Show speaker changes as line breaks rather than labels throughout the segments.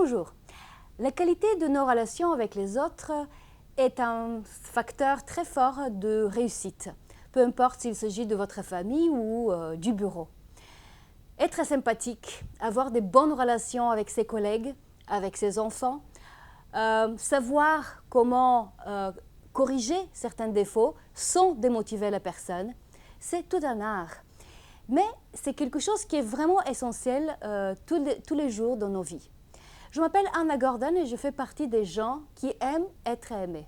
Toujours, la qualité de nos relations avec les autres est un facteur très fort de réussite, peu importe s'il s'agit de votre famille ou du bureau. Être sympathique, avoir des bonnes relations avec ses collègues, avec ses enfants, savoir comment corriger certains défauts sans démotiver la personne, c'est tout un art. Mais c'est quelque chose qui est vraiment essentiel tous les jours dans nos vies. Je m'appelle Anna Gordon et je fais partie des gens qui aiment être aimés.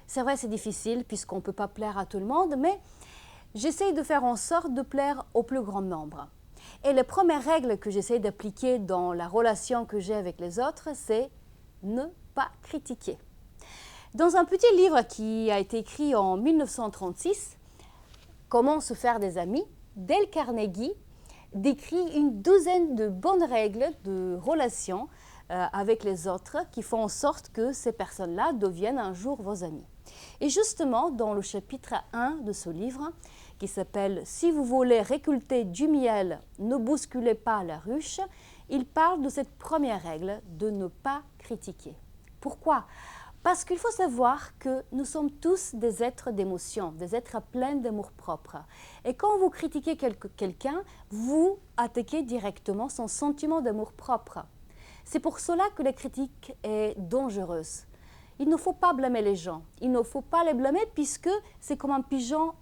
C'est vrai, c'est difficile puisqu'on ne peut pas plaire à tout le monde, mais j'essaye de faire en sorte de plaire au plus grand nombre. Et les premières règles que j'essaie d'appliquer dans la relation que j'ai avec les autres, c'est ne pas critiquer. Dans un petit livre qui a été écrit en 1936, Comment se faire des amis, Dale Carnegie décrit une douzaine de bonnes règles de relation avec les autres qui font en sorte que ces personnes-là deviennent un jour vos amis. Et justement, dans le chapitre 1 de ce livre, qui s'appelle « Si vous voulez récolter du miel, ne bousculez pas la ruche », il parle de cette première règle de ne pas critiquer. Pourquoi ? Parce qu'il faut savoir que nous sommes tous des êtres d'émotion, des êtres pleins d'amour-propre. Et quand vous critiquez quelqu'un, vous attaquez directement son sentiment d'amour-propre. C'est pour cela que la critique est dangereuse. Il ne faut pas blâmer les gens. Il ne faut pas les blâmer puisque c'est comme un pigeon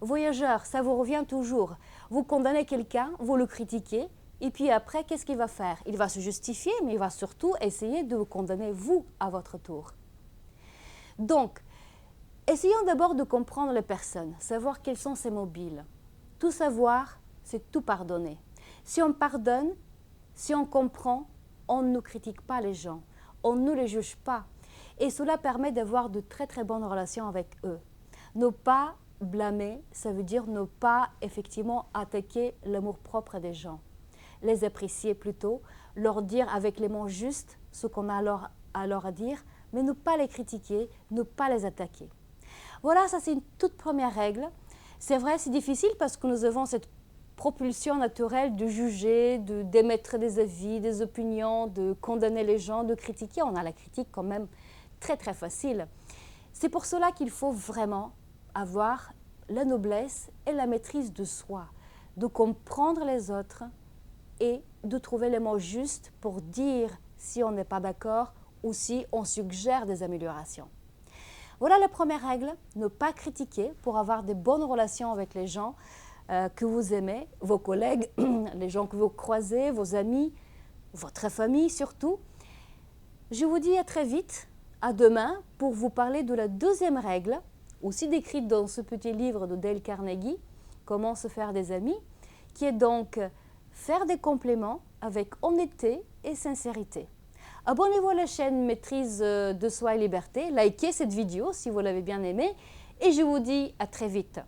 voyageur, ça vous revient toujours. Vous condamnez quelqu'un, vous le critiquez, et puis après, qu'est-ce qu'il va faire? Il va se justifier, mais il va surtout essayer de vous condamner vous à votre tour. Donc, essayons d'abord de comprendre les personnes, savoir quels sont ses mobiles. Tout savoir, c'est tout pardonner. Si on pardonne, si on comprend, on ne critique pas les gens, on ne les juge pas. Et cela permet d'avoir de très très bonnes relations avec eux. Ne pas blâmer, ça veut dire ne pas effectivement attaquer l'amour-propre des gens. Les apprécier plutôt, leur dire avec les mots justes ce qu'on a à leur dire, mais ne pas les critiquer, ne pas les attaquer. Voilà, ça c'est une toute première règle. C'est vrai, c'est difficile parce que nous avons cette propulsion naturelle de juger, d'émettre des avis, des opinions, de condamner les gens, de critiquer. On a la critique quand même très très facile. C'est pour cela qu'il faut vraiment avoir la noblesse et la maîtrise de soi, de comprendre les autres et de trouver les mots justes pour dire si on n'est pas d'accord ou si on suggère des améliorations. Voilà la première règle, ne pas critiquer pour avoir de bonnes relations avec les gens que vous aimez, vos collègues, les gens que vous croisez, vos amis, votre famille surtout. Je vous dis à très vite, à demain, pour vous parler de la deuxième règle, aussi décrite dans ce petit livre de Dale Carnegie, Comment se faire des amis, qui est donc faire des compliments avec honnêteté et sincérité. Abonnez-vous à la chaîne Maîtrise de soi et liberté, likez cette vidéo si vous l'avez bien aimée et je vous dis à très vite.